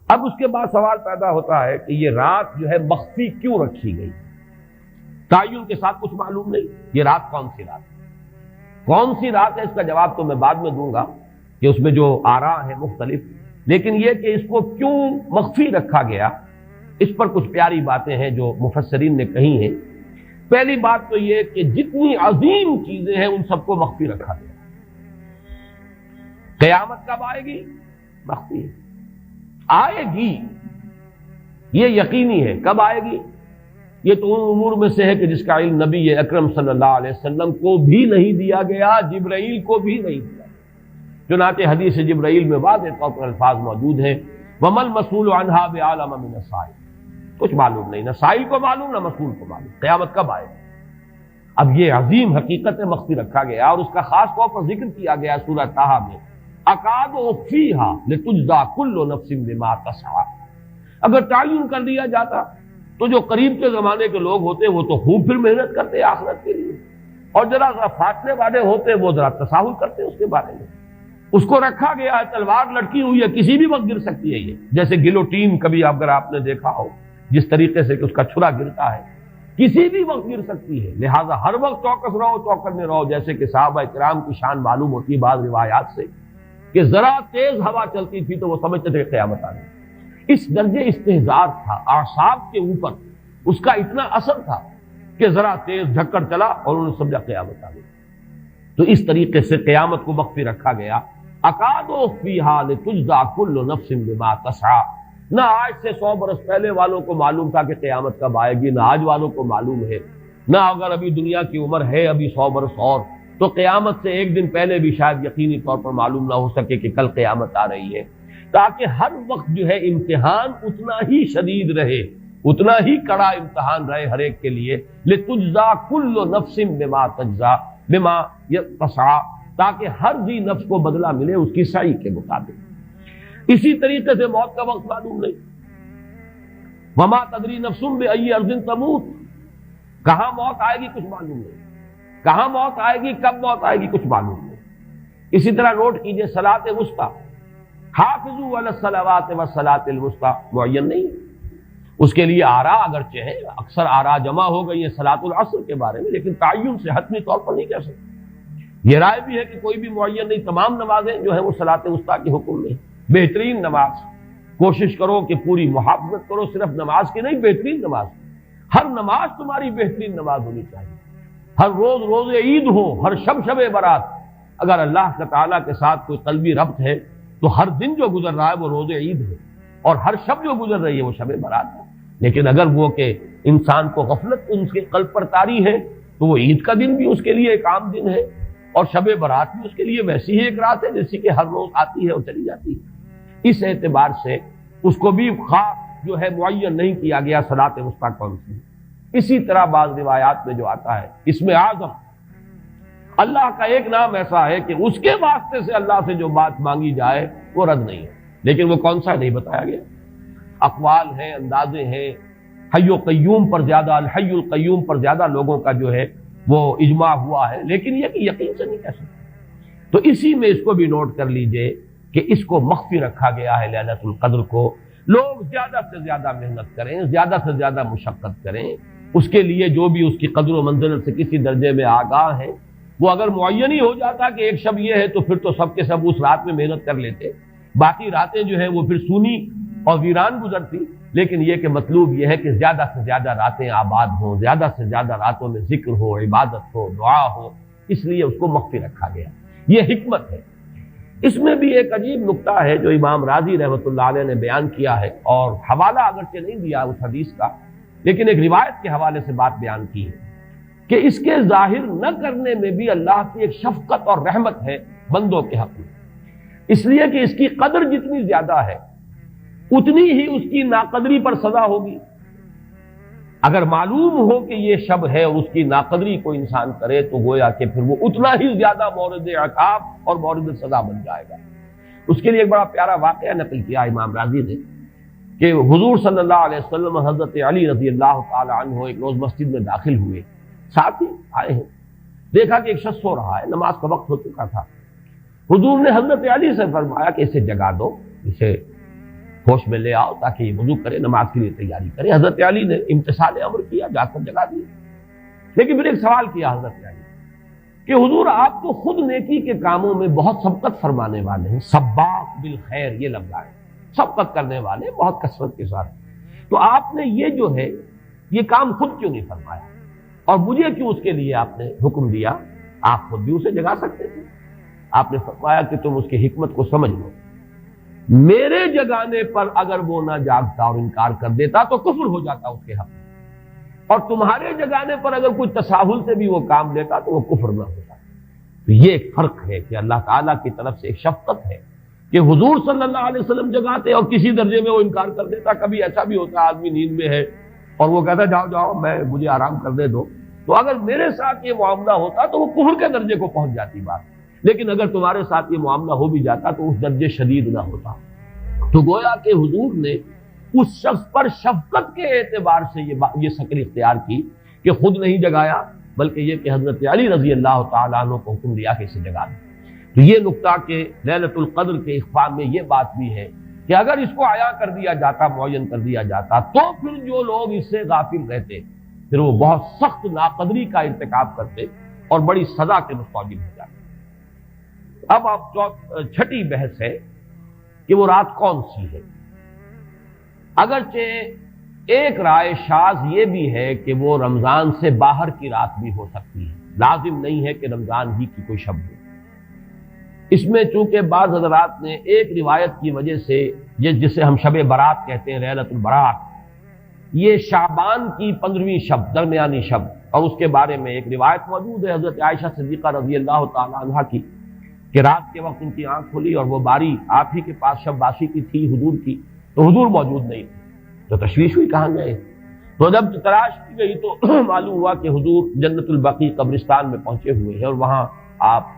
اب اس کے بعد سوال پیدا ہوتا ہے کہ یہ رات جو ہے مخفی کیوں رکھی گئی؟ تعین کے ساتھ کچھ معلوم نہیں یہ رات کون سی رات ہے، کون سی رات ہے، اس کا جواب تو میں بعد میں دوں گا کہ اس میں جو آراء ہیں مختلف، لیکن یہ کہ اس کو کیوں مخفی رکھا گیا اس پر کچھ پیاری باتیں ہیں جو مفسرین نے کہی ہیں۔ پہلی بات تو یہ کہ جتنی عظیم چیزیں ہیں ان سب کو مخفی رکھا گیا۔ قیامت کب آئے گی؟ مخفی ہے، آئے گی یہ یقینی ہے۔ کب آئے گی؟ یہ تو ان امور میں سے ہے کہ جس کا علم نبی اکرم صلی اللہ علیہ وسلم کو بھی نہیں دیا گیا، جبرائیل کو بھی نہیں دیا۔ چنانچہ حدیث جبرائیل میں واضح طور پر الفاظ موجود ہیں وَمَا الْمَسْئُولُ عَنْهَا بِأَعْلَمَ مِنَ السَّائِلِ، کچھ معلوم نہیں، نہ سائل کو معلوم نہ مسئول کو معلوم قیامت کب آئے گی۔ اب یہ عظیم حقیقت مخفی رکھا گیا اور اس کا خاص طور پر ذکر کیا گیا سورہ طٰہٰ میں، اکاد اخفیھا لتجزی کل نفس بما تسعی۔ اگر تعین کر دیا جاتا تو جو قریب کے زمانے کے لوگ ہوتے وہ تو خوب پھر محنت کرتے آخرت کے لیے، اور ذرا فاصلے والے ہوتے وہ ذرا تساہل کرتے اس کے بارے میں۔ اس کو رکھا گیا ہے، تلوار لٹکی ہوئی ہے، کسی بھی وقت گر سکتی ہے، یہ جیسے گلوٹین کبھی اگر آپ نے دیکھا ہو جس طریقے سے کہ اس کا چھرا گرتا ہے، کسی بھی وقت گر سکتی ہے، لہذا ہر وقت چوکس رہو، چوکس میں رہو، جیسے کہ صحابہ کرام کی شان معلوم ہوتی ہے بعض روایات سے کہ ذرا تیز ہوا چلتی تھی تو وہ سمجھتے تھے کہ قیامت آ گئی۔ اس درجے استحضار تھا اعصاب کے اوپر، اس کا اتنا اثر تھا کہ ذرا تیز جھکڑ چلا اور انہوں نے سمجھا قیامت آ گئی۔ تو اس طریقے سے قیامت کو مخفی رکھا گیا۔ اکاد اخفیھا لتجزی کل نفس بما تسعی، نہ آج سے 100 برس پہلے والوں کو معلوم تھا کہ قیامت کب آئے گی، نہ آج والوں کو معلوم ہے، نہ اگر ابھی دنیا کی عمر ہے ابھی 100 برس اور تو قیامت سے ایک دن پہلے بھی شاید یقینی طور پر معلوم نہ ہو سکے کہ کل قیامت آ رہی ہے، تاکہ ہر وقت جو ہے امتحان اتنا ہی شدید رہے، اتنا ہی کڑا امتحان رہے ہر ایک کے لیے۔ لتجزی کل نفس بما تجزی بما تسعی، تاکہ ہر ذی نفس کو بدلہ ملے اس کی سعی کے مطابق۔ اسی طریقے سے موت کا وقت معلوم نہیں، وما تدری نفس بأی ارض تموت، کہاں موت آئے گی کچھ معلوم نہیں، کہاں موت آئے گی، کب موت آئے گی کچھ معلوم نہیں۔ اسی طرح نوٹ کیجئے صلاۃ وسطیٰ، حافظوا علی الصلوات والصلاۃ الوسطیٰ معین نہیں ہے، اس کے لیے آراء اگرچہ ہے، اکثر آراء جمع ہو گئی ہیں صلاۃ العصر کے بارے میں، لیکن تعین سے حتمی طور پر نہیں کہہ سکتے۔ یہ رائے بھی ہے کہ کوئی بھی معین نہیں، تمام نمازیں جو ہیں وہ صلاۃ وسطیٰ کے حکم میں۔ بہترین نماز کوشش کرو کہ پوری محافظت کرو، صرف نماز کی نہیں، بہترین نماز، ہر نماز تمہاری بہترین نماز ہونی چاہیے، ہر روز روز عید ہو، ہر شب شب برات۔ اگر اللہ تعالیٰ کے ساتھ کوئی قلبی ربط ہے تو ہر دن جو گزر رہا ہے وہ روز عید ہے، اور ہر شب جو گزر رہی ہے وہ شب برات ہے۔ لیکن اگر وہ کہ انسان کو غفلت ان کے قلب پر طاری ہے تو وہ عید کا دن بھی اس کے لیے ایک عام دن ہے، اور شب برات بھی اس کے لیے ویسی ہی ایک رات ہے جیسی کہ ہر روز آتی ہے اور چلی جاتی ہے۔ اس اعتبار سے اس کو بھی خاص جو ہے معین نہیں کیا گیا صلاۃ وسطیٰ کون سی۔ اسی طرح بعض روایات میں جو آتا ہے اسم اعظم، اللہ کا ایک نام ایسا ہے کہ اس کے واسطے سے اللہ سے جو بات مانگی جائے وہ رد نہیں ہے، لیکن وہ کون سا نہیں بتایا گیا۔ اقوال ہیں، اندازے ہیں، حی و قیوم پر زیادہ، الحی القیوم پر زیادہ لوگوں کا جو ہے وہ اجماع ہوا ہے، لیکن یہ کہ یقین سے نہیں کہہ سکتے۔ تو اسی میں اس کو بھی نوٹ کر لیجئے کہ اس کو مخفی رکھا گیا ہے لیلۃ القدر کو۔ لوگ زیادہ سے زیادہ محنت کریں، زیادہ سے زیادہ مشقت کریں، اس کے لیے جو بھی اس کی قدر و منزلت سے کسی درجے میں آگاہ ہیں، وہ اگر معین ہی ہو جاتا کہ ایک شب یہ ہے تو پھر تو سب کے سب اس رات میں محنت کر لیتے، باقی راتیں جو ہیں وہ پھر سونی اور ویران گزرتی۔ لیکن یہ کہ مطلوب یہ ہے کہ زیادہ سے زیادہ راتیں آباد ہوں، زیادہ سے زیادہ راتوں میں ذکر ہو، عبادت ہو، دعا ہو، اس لیے اس کو مخفی رکھا گیا، یہ حکمت ہے۔ اس میں بھی ایک عجیب نکتہ ہے جو امام راضی رحمۃ اللہ علیہ نے بیان کیا ہے، اور حوالہ اگرچہ نہیں دیا اس حدیث کا، لیکن ایک روایت کے حوالے سے بات بیان کی ہے کہ اس کے ظاہر نہ کرنے میں بھی اللہ کی ایک شفقت اور رحمت ہے بندوں کے حق میں، اس لیے کہ اس کی قدر جتنی زیادہ ہے اتنی ہی اس کی ناقدری پر سزا ہوگی۔ اگر معلوم ہو کہ یہ شب ہے اور اس کی ناقدری کو انسان کرے تو گویا کہ پھر وہ اتنا ہی زیادہ مورد عقاب اور مورد سزا بن جائے گا۔ اس کے لیے ایک بڑا پیارا واقعہ نقل کیا امام راضی نے کہ حضور صلی اللہ علیہ وسلم حضرت علی رضی اللہ تعالی عنہ ایک روز مسجد میں داخل ہوئے، ساتھ ہی آئے ہیں، دیکھا کہ ایک شخص سو رہا ہے، نماز کا وقت ہو چکا تھا۔ حضور نے حضرت علی سے فرمایا کہ اسے جگا دو، اسے ہوش میں لے آؤ تاکہ یہ وضو کرے، نماز کے لیے تیاری کرے۔ حضرت علی نے امتثال امر کیا، جا کر جگا دیا۔ لیکن پھر ایک سوال کیا حضرت علی کہ حضور آپ تو خود نیکی کے کاموں میں بہت سبقت فرمانے والے ہیں، سباق بالخیر یہ لفظ آئے، سبقت کرنے والے بہت کثرت کے ساتھ، تو آپ نے یہ جو ہے یہ کام خود کیوں نہیں فرمایا اور مجھے کیوں اس کے لیے آپ نے حکم دیا؟ آپ خود بھی اسے جگا سکتے تھے۔ آپ نے فرمایا کہ تم اس کی حکمت کو سمجھ لو، میرے جگانے پر اگر وہ نہ جاگتا اور انکار کر دیتا تو کفر ہو جاتا اس کے حق میں، اور تمہارے جگانے پر اگر کوئی تساہل سے بھی وہ کام لیتا تو وہ کفر نہ ہوتا۔ تو یہ ایک فرق ہے کہ اللہ تعالیٰ کی طرف سے ایک شفقت ہے کہ حضور صلی اللہ علیہ وسلم جگاتے اور کسی درجے میں وہ انکار کر دیتا۔ کبھی ایسا بھی ہوتا آدمی نیند میں ہے اور وہ کہتا جاؤ جاؤ مجھے آرام کر دے دو، تو اگر میرے ساتھ یہ معاملہ ہوتا تو وہ کفر کے درجے کو پہنچ جاتی بات، لیکن اگر تمہارے ساتھ یہ معاملہ ہو بھی جاتا تو اس درجے شدید نہ ہوتا۔ تو گویا کہ حضور نے اس شخص پر شفقت کے اعتبار سے یہ شکل اختیار کی کہ خود نہیں جگایا، بلکہ یہ کہ حضرت علی رضی اللہ تعالیٰ عنہ کو حکم دیا کہ اسے جگا دیں۔ تو یہ نقطہ کہ لیلۃ القدر کے اخفاء میں یہ بات بھی ہے کہ اگر اس کو عیاں کر دیا جاتا، معین کر دیا جاتا، تو پھر جو لوگ اس سے غافل رہتے پھر وہ بہت سخت ناقدری کا ارتکاب کرتے اور بڑی سزا کے مستوجب ہو جاتے۔ اب آپ چھٹی بحث ہے کہ وہ رات کون سی ہے۔ اگرچہ ایک رائے شاذ یہ بھی ہے کہ وہ رمضان سے باہر کی رات بھی ہو سکتی ہے، لازم نہیں ہے کہ رمضان ہی کی کوئی شب ہو۔ اس میں چونکہ بعض حضرات نے ایک روایت کی وجہ سے جسے ہم شب برات کہتے ہیں، لیلۃ البرات، یہ شعبان کی 15ویں شب، درمیانی شب، اور اس کے بارے میں ایک روایت موجود ہے حضرت عائشہ صدیقہ رضی اللہ تعالی عنہا کی کہ رات کے وقت ان کی آنکھ کھلی اور وہ باری آپ ہی کے پاس شب باسی کی تھی حضور کی، تو حضور موجود نہیں تھے، تو تشویش ہوئی کہاں گئے۔ تو جب تلاش کی گئی تو معلوم ہوا کہ حضور جنت البقیع قبرستان میں پہنچے ہوئے ہیں اور وہاں آپ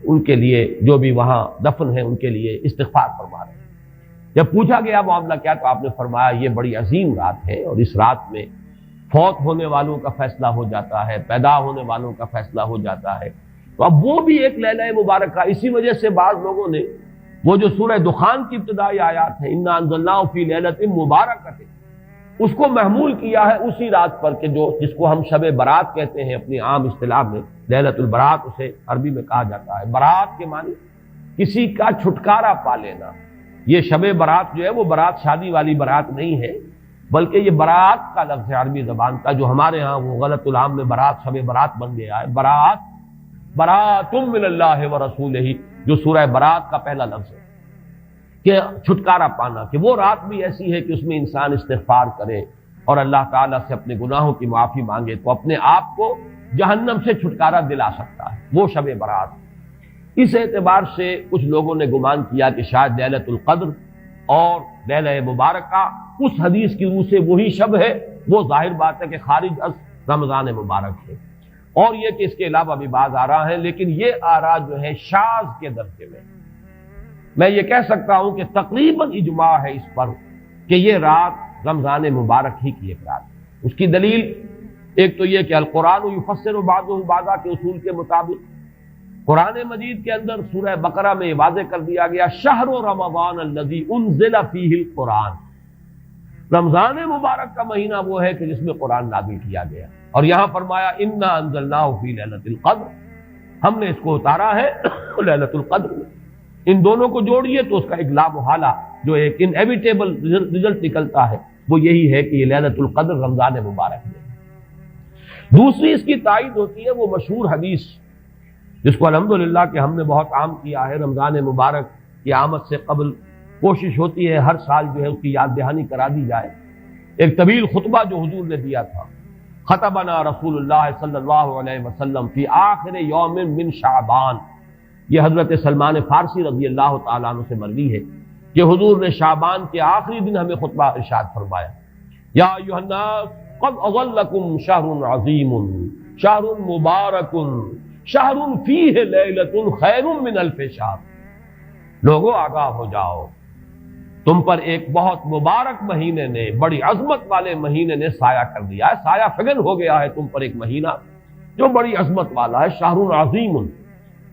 ان کے لیے جو بھی وہاں دفن ہیں ان کے لیے استغفار فرما رہے ہیں۔ جب پوچھا گیا معاملہ کیا، تو آپ نے فرمایا یہ بڑی عظیم رات ہے اور اس رات میں فوت ہونے والوں کا فیصلہ ہو جاتا ہے، پیدا ہونے والوں کا فیصلہ ہو جاتا ہے۔ تو اب وہ بھی ایک لیلہ مبارکہ، اسی وجہ سے بعض لوگوں نے وہ جو سورہ دخان کی ابتدائی آیات ہیں انا انزلناہ فی لیلۃ مبارکۃ، اس کو محمول کیا ہے اسی رات پر کہ جس کو ہم شب برات کہتے ہیں اپنی عام اصطلاح میں، لیلۃ البرات اسے عربی میں کہا جاتا ہے۔ برات کے معنی کسی کا چھٹکارا پا لینا۔ یہ شب برات جو ہے وہ برات شادی والی برات نہیں ہے، بلکہ یہ برات کا لفظ ہے عربی زبان کا، جو ہمارے ہاں وہ غلط العام میں برات شب برات بن گیا ہے۔ برات، برات من اللہ ورسولہ، جو سورہ برات کا پہلا لفظ ہے کہ چھٹکارا پانا، کہ وہ رات بھی ایسی ہے کہ اس میں انسان استغفار کرے اور اللہ تعالیٰ سے اپنے گناہوں کی معافی مانگے تو اپنے آپ کو جہنم سے چھٹکارا دلا سکتا ہے، وہ شب برات۔ اس اعتبار سے کچھ لوگوں نے گمان کیا کہ شاید لیلۃ القدر اور لیلہ مبارکہ اس حدیث کی روح سے وہی شب ہے، وہ ظاہر بات ہے کہ خارج از رمضان مبارک ہے، اور یہ کہ اس کے علاوہ بھی بعض آراء ہیں، لیکن یہ آراء جو ہے شاذ کے درجے میں یہ کہہ سکتا ہوں کہ تقریباً اجماع ہے اس پر کہ یہ رات رمضان مبارک ہی کی ایک رات ہے۔ اس کی دلیل ایک تو یہ کہ القرآن یفسر بعضہ بعضا کے اصول کے مطابق قرآن مجید کے اندر سورہ بقرہ میں یہ واضح کر دیا گیا شہر رمضان الذی انزل فیہ القرآن، رمضان مبارک کا مہینہ وہ ہے کہ جس میں قرآن نازل کیا گیا، اور یہاں فرمایا انا انزلناہ فی لیلۃ القدر، ہم نے اس کو اتارا ہے لیلۃ القدر میں۔ ان دونوں کو جوڑیے تو اس کا ایک لا محالہ جو ایک انیویٹیبل رزلٹ نکلتا ہے وہ یہی ہے کہ یہ لیلۃ القدر رمضان مبارک میں۔ دوسری اس کی تائید ہوتی ہے وہ مشہور حدیث جس کو الحمدللہ کہ ہم نے بہت عام کیا ہے، رمضان مبارک کی آمد سے قبل کوشش ہوتی ہے ہر سال جو ہے اس کی یاد دہانی کرا دی جائے۔ ایک طویل خطبہ جو حضور نے دیا تھا، خطبنا رسول اللہ صلی اللہ علیہ وسلم فی آخر یوم من شعبان، یہ حضرت سلمان فارسی رضی اللہ تعالیٰ عنہ سے مروی ہے کہ حضور نے شعبان کے آخری دن ہمیں خطبہ ارشاد فرمایا، یا ایھا الناس قد اظلکم شہر عظیم شہر مبارک شہر فیہ لیلۃ خیر من الف شہر، لوگوں آگاہ ہو جاؤ، تم پر ایک بہت مبارک مہینے نے، بڑی عظمت والے مہینے نے سایہ کر دیا ہے، سایہ فگن ہو گیا ہے تم پر ایک مہینہ جو بڑی عظمت والا ہے، شہر عظیم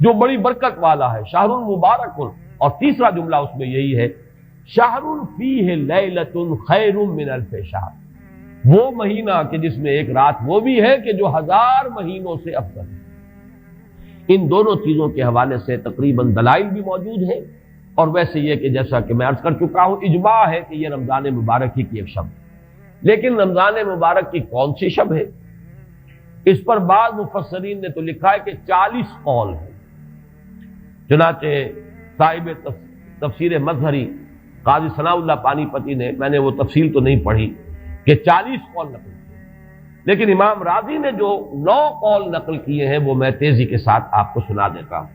جو بڑی برکت والا ہے، شہر مبارک۔ اور تیسرا جملہ اس میں یہی ہے شہر فیہ لیلۃ خیر من الف شہر، وہ مہینہ کہ جس میں ایک رات وہ بھی ہے کہ جو 1000 مہینوں سے افضل ہے۔ ان دونوں چیزوں کے حوالے سے تقریباً دلائل بھی موجود ہیں، اور ویسے یہ کہ جیسا کہ میں عرض کر چکا ہوں اجماع ہے کہ یہ رمضان مبارک ہی کی ایک شب ہے۔ لیکن رمضان مبارک کی کون سی شب ہے، اس پر بعض مفسرین نے تو لکھا ہے کہ 40 قول ہیں۔ چنانچہ صاحب تفسیر مظہری قاضی ثناء اللہ پانی پتی نے، میں نے وہ تفصیل تو نہیں پڑھی، کہ 40 قول نقل کیے، لیکن امام راضی نے جو 9 قول نقل کیے ہیں وہ میں تیزی کے ساتھ آپ کو سنا دیتا ہوں۔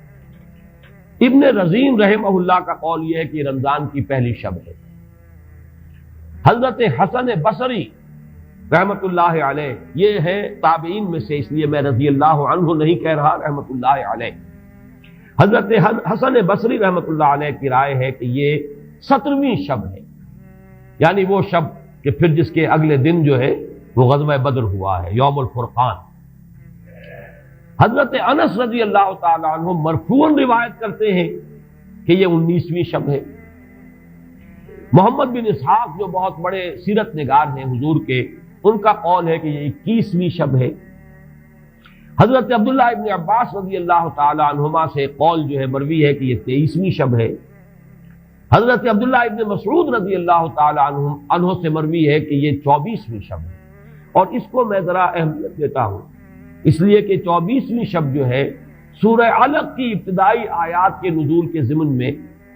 ابن رزین رحمہ اللہ کا قول یہ ہے کہ رمضان کی پہلی شب ہے۔ حضرت حسن بصری رحمت اللہ علیہ، یہ ہے تابعین میں سے، اس لیے میں رضی اللہ عنہ نہیں کہہ رہا، رحمت اللہ علیہ، حضرت حسن بصری رحمت اللہ علیہ کی رائے ہے کہ یہ 17ویں شب ہے، یعنی وہ شب کہ پھر جس کے اگلے دن جو ہے وہ غزوہ بدر ہوا ہے، یوم الفرقان۔ حضرت انس رضی اللہ تعالی عنہ مرفوعاً روایت کرتے ہیں کہ یہ 19ویں شب ہے۔ محمد بن اسحاق جو بہت بڑے سیرت نگار ہیں حضور کے، ان کا قول ہے کہ یہ 21ویں شب ہے۔ حضرت عبداللہ ابن عباس رضی اللہ تعالی عنہما سے قول جو ہے مروی ہے کہ یہ 23ویں شب ہے۔ حضرت عبداللہ ابن مسعود رضی اللہ تعالی عنہ سے مروی ہے کہ یہ 24ویں شب ہے، اور اس کو میں ذرا اہمیت دیتا ہوں اس لیے کہ 24ویں شب جو ہے سورہ علق کی ابتدائی آیات کے نزول کے ضمن میں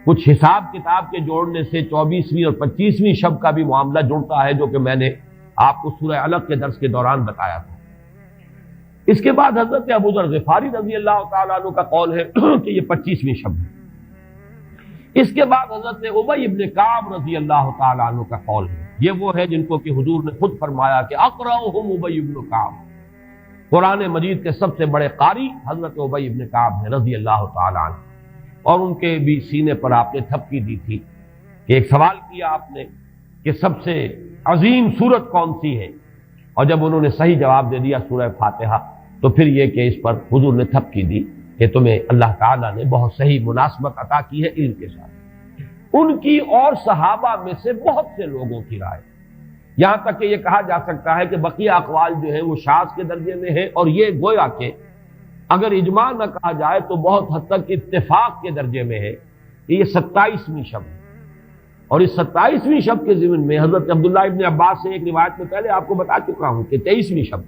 کچھ حساب کتاب کے جوڑنے سے 24ویں اور 25ویں شب کا بھی معاملہ جڑتا ہے، جو کہ میں نے آپ کو سورہ علق کے درس کے دوران بتایا تھا۔ اس کے بعد حضرت ابو ذر غفاری رضی اللہ تعالیٰ عنہ کا قول ہے کہ یہ 25ویں شب ہے۔ اس کے بعد حضرت ابی ابن کعب رضی اللہ تعالیٰ عنہ کا قول ہے، یہ وہ ہے جن کو کہ حضور نے خود فرمایا کہ اقرأہم ابی ابن کعب، قرآن مجید کے سب سے بڑے قاری حضرت ابی ابن کعب ہیں رضی اللہ تعالیٰ عنہ، اور ان کے بھی سینے پر آپ نے تھپکی دی تھی کہ ایک سوال کیا آپ نے کہ سب سے عظیم سورت کون سی ہے، اور جب انہوں نے صحیح جواب دے دیا سورہ فاتحہ، تو پھر یہ کہ اس پر حضور نے تھپکی دی کہ تمہیں اللہ تعالیٰ نے بہت صحیح مناسبت عطا کی ہے علم کے ساتھ۔ ان کی اور صحابہ میں سے بہت سے لوگوں کی رائے، یہاں تک کہ یہ کہا جا سکتا ہے کہ بقیہ اقوال جو ہیں وہ شاذ کے درجے میں ہیں، اور یہ گویا کہ اگر اجماع نہ کہا جائے تو بہت حد تک اتفاق کے درجے میں ہے کہ یہ 27ویں شب ہے۔ اور اس 27ویں شب کے ضمن میں حضرت عبداللہ ابن عباس سے ایک روایت میں پہلے آپ کو بتا چکا ہوں کہ 23ویں شب،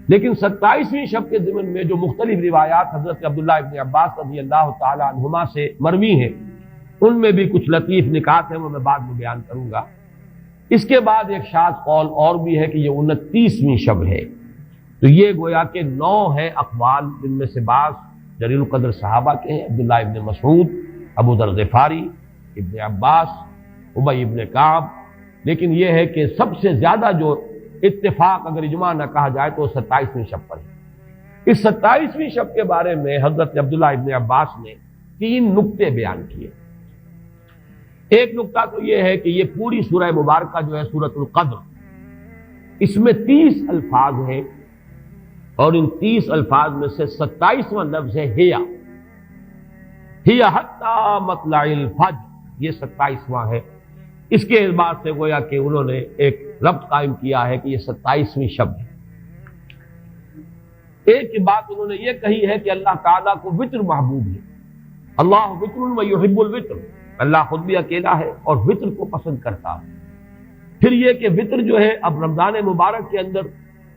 لیکن 27ویں شب کے ضمن میں جو مختلف روایات حضرت عبداللہ ابن عباس رضی اللہ تعالی عنہما سے مروی ہیں، ان میں بھی کچھ لطیف نکات ہیں، وہ میں بعد میں بیان کروں گا۔ اس کے بعد ایک شاذ قول اور بھی ہے کہ یہ 29ویں شب ہے۔ تو یہ گویا کہ 9 ہے اقوال، جن میں سے بعض جلیل القدر صحابہ کے ہیں، عبداللہ ابن مسعود، ابو ذر غفاری، ابن عباس، ابی ابن کعب، لیکن یہ ہے کہ سب سے زیادہ جو اتفاق اگر اجماع نہ کہا جائے تو 27ویں شب پر ہے۔ اس 27ویں شب کے بارے میں حضرت عبداللہ ابن عباس نے 3 نکتے بیان کیے۔ ایک نکتہ تو یہ ہے کہ یہ پوری سورہ مبارکہ جو ہے سورۃ القدر، اس میں 30 الفاظ ہیں، اور ان 30 الفاظ میں سے 27واں لفظ ہے ہیا حتی مطلع الفجر، یہ 27واں ہے۔ اس کے اعتبار سے گویا کہ انہوں نے ایک ربط قائم کیا ہے کہ یہ 27ویں شب ہے۔ ایک بات انہوں نے یہ کہی ہے کہ اللہ تعالیٰ کو وطر محبوب ہے، اللہ وطر و یحب الوطر، اللہ خود بھی اکیلا ہے اور وطر کو پسند کرتا ہے۔ پھر یہ کہ وطر جو ہے اب رمضان مبارک کے اندر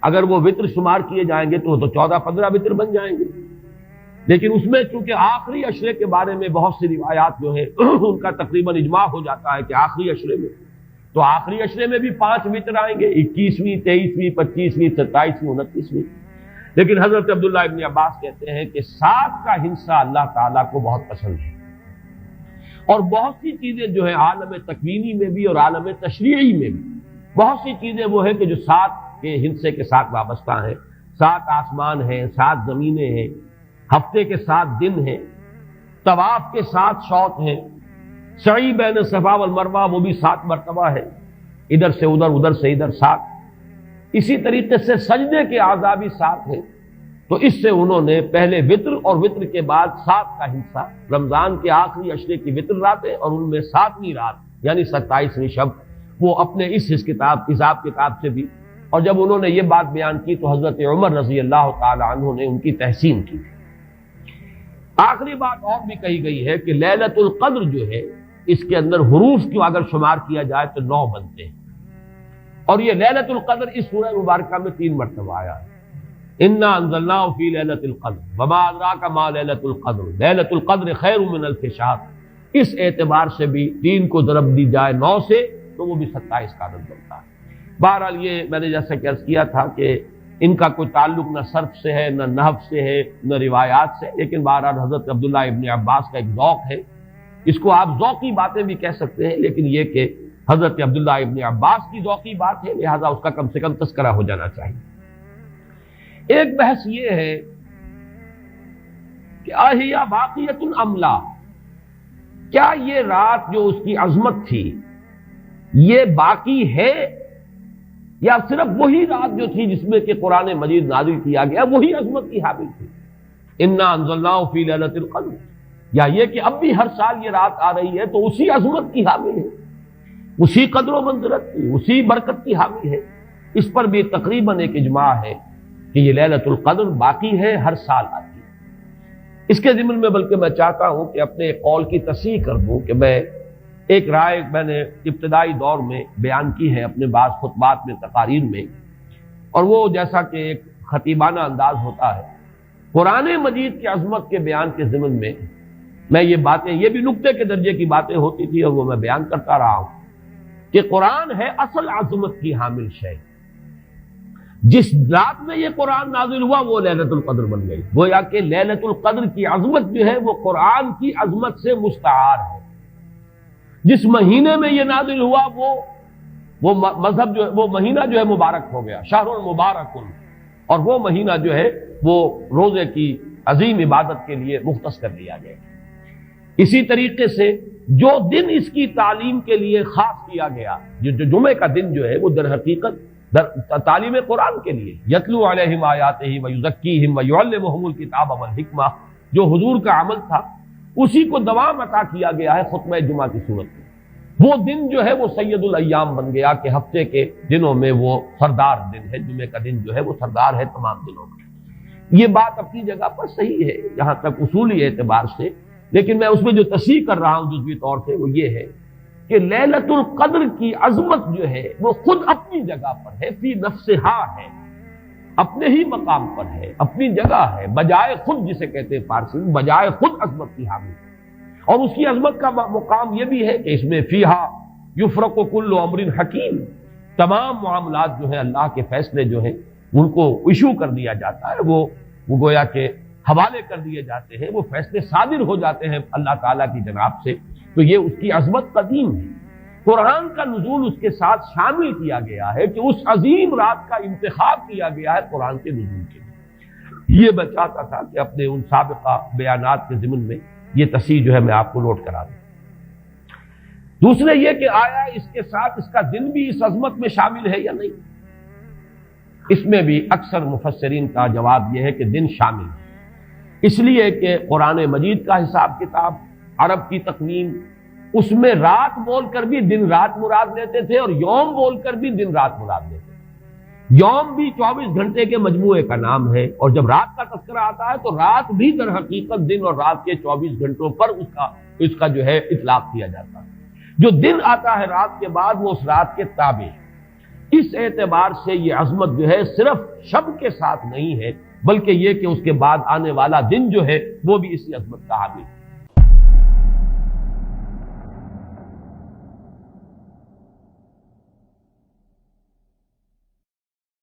اگر وہ وطر شمار کیے جائیں گے تو 14-15 وطر بن جائیں گے، لیکن اس میں چونکہ آخری عشرے کے بارے میں بہت سی روایات جو ہیں ان کا تقریباً اجماع ہو جاتا ہے کہ آخری عشرے میں، تو آخری عشرے میں بھی 5 وطر آئیں گے، 21ویں، 23ویں، 25ویں، 27ویں، 29ویں۔ لیکن حضرت عبداللہ ابن عباس کہتے ہیں کہ 7 کا ہندسہ اللہ تعالیٰ کو بہت پسند ہے، اور بہت سی چیزیں جو ہیں عالم تکوینی میں بھی اور عالم تشریعی میں بھی بہت سی چیزیں وہ ہیں کہ جو 7 کے ہندسے کے ساتھ وابستہ ہیں۔ 7 آسمان ہیں، 7 زمینیں ہیں، ہفتے کے 7 دن ہیں، طواف کے 7 شوط ہیں، سعی بین صفا والمروہ وہ بھی 7 مرتبہ ہے، ادھر سے ادھر، ادھر سے ادھر 7۔ اسی طریقے سے سجدے کے اعضاء بھی 7 ہیں، تو اس سے انہوں نے پہلے وطر اور وطر کے بعد 7 کا حصہ رمضان کے آخری عشرے کی وطر راتیں اور ان میں 7ویں رات یعنی 27ویں شب، وہ اپنے اس حساب کتاب سے بھی. اور جب انہوں نے یہ بات بیان کی تو حضرت عمر رضی اللہ تعالی عنہ نے ان کی تحسین کی. آخری بات اور بھی کہی گئی ہے کہ لیلۃ القدر جو ہے اس کے اندر حروف کو اگر شمار کیا جائے تو 9 بنتے ہیں، اور یہ لیلۃ القدر اس سورہ مبارکہ میں 3 مرتبہ آیا ہے. انا انزلناہ فی لیلۃ القدر وما ادراک ما لیلۃ القدر لیلۃ القدر خیر من الف شہر. اس اعتبار سے بھی 3 کو ضرب دی جائے 9 سے تو وہ بھی 27 کا عدد بنتا ہے. بہرحال یہ میں نے جیسا کہ عرض کیا تھا کہ ان کا کوئی تعلق نہ صرف سے ہے، نہ نحو سے ہے، نہ روایات سے، لیکن بہرحال حضرت عبداللہ ابن عباس کا ایک ذوق ہے. اس کو آپ ذوقی باتیں بھی کہہ سکتے ہیں، لیکن یہ کہ حضرت عبداللہ ابن عباس کی ذوقی بات ہے، لہذا اس کا کم سے کم تذکرہ ہو جانا چاہیے. ایک بحث یہ ہے کہ اہیا باقیۃ ام لا، کیا یہ رات جو اس کی عظمت تھی یہ باقی ہے، یا صرف وہی رات جو تھی جس میں کہ قرآن مجید نازل کیا گیا وہی عظمت کی حامل تھی. انا انزلناہ فی لیلۃ القدر، یا یہ کہ اب بھی ہر سال یہ رات آ رہی ہے تو اسی عظمت کی حامل ہے، اسی قدر و منزلت کی، اسی برکت کی حامل ہے. اس پر بھی تقریباً ایک اجماع ہے کہ یہ لیلۃ القدر باقی ہے، ہر سال آتی ہے. اس کے ضمن میں بلکہ میں چاہتا ہوں کہ اپنے قول کی تصحیح کر دوں کہ ایک رائے میں نے ابتدائی دور میں بیان کی ہے اپنے بعض خطبات میں، تقاریر میں، اور وہ جیسا کہ ایک خطیبانہ انداز ہوتا ہے. قرآن مجید کی عظمت کے بیان کے ضمن میں یہ باتیں، یہ بھی نقطے کے درجے کی باتیں ہوتی تھی اور وہ میں بیان کرتا رہا ہوں کہ قرآن ہے اصل عظمت کی حامل شے. جس رات میں یہ قرآن نازل ہوا وہ لیلۃ القدر بن گئی. گویا کہ لیلۃ القدر کی عظمت جو ہے وہ قرآن کی عظمت سے مستعار ہے. جس مہینے میں یہ نازل ہوا وہ مذہب جو ہے، وہ مہینہ جو ہے مبارک ہو گیا، شہر مبارک، اور وہ مہینہ جو ہے وہ روزے کی عظیم عبادت کے لیے مختص کر لیا گیا. اسی طریقے سے جو دن اس کی تعلیم کے لیے خاص کیا گیا، جو جمعے کا دن جو ہے وہ در حقیقت تعلیم قرآن کے لیے، یتلو علیہم آیاتہ ویزکیہم ویعلمہم الکتاب والحکمہ، جو حضور کا عمل تھا اسی کو دوام عطا کیا گیا ہے خطبہ جمعہ کی صورت میں. وہ دن جو ہے وہ سید الایام بن گیا کہ ہفتے کے دنوں میں وہ سردار دن ہے، جمعے کا دن جو ہے وہ سردار ہے تمام دنوں میں. یہ بات اپنی جگہ پر صحیح ہے جہاں تک اصولی اعتبار سے، لیکن میں اس میں جو تصحیح کر رہا ہوں جزوی طور سے وہ یہ ہے کہ لیلۃ القدر کی عظمت جو ہے وہ خود اپنی جگہ پر ہے، فی نفسہا ہے، اپنے ہی مقام پر ہے، اپنی جگہ ہے، بجائے خود، جسے کہتے ہیں فارسی میں بجائے خود عظمت کی حامل. اور اس کی عظمت کا مقام یہ بھی ہے کہ اس میں فیہا یفرق کل امر حکیم، تمام معاملات جو ہیں اللہ کے فیصلے جو ہیں ان کو ایشو کر دیا جاتا ہے، وہ گویا کہ حوالے کر دیے جاتے ہیں، وہ فیصلے صادر ہو جاتے ہیں اللہ تعالیٰ کی جناب سے. تو یہ اس کی عظمت قدیم ہے. قرآن کا نزول اس کے ساتھ شامل کیا گیا ہے کہ اس عظیم رات کا انتخاب کیا گیا ہے قرآن کے نزول کے لیے. یہ میں چاہتا تھا کہ اپنے ان سابقہ بیانات کے ضمن میں یہ تصحیح جو ہے میں آپ کو نوٹ کرا دوں. دوسرے یہ کہ آیا اس کے ساتھ اس کا دن بھی اس عظمت میں شامل ہے یا نہیں. اس میں بھی اکثر مفسرین کا جواب یہ ہے کہ دن شامل ہے، اس لیے کہ قرآن مجید کا حساب کتاب، عرب کی تقویم، اس میں رات بول کر بھی دن رات مراد لیتے تھے اور یوم بول کر بھی دن رات مراد لیتے تھے. یوم بھی 24 گھنٹے کے مجموعے کا نام ہے، اور جب رات کا تذکرہ آتا ہے تو رات بھی در حقیقت دن اور رات کے 24 گھنٹوں پر اس کا جو ہے اطلاق کیا جاتا ہے. جو دن آتا ہے رات کے بعد وہ اس رات کے تابع ہے. اس اعتبار سے یہ عظمت جو ہے صرف شب کے ساتھ نہیں ہے، بلکہ یہ کہ اس کے بعد آنے والا دن جو ہے وہ بھی اسی عظمت کا حامل ہے.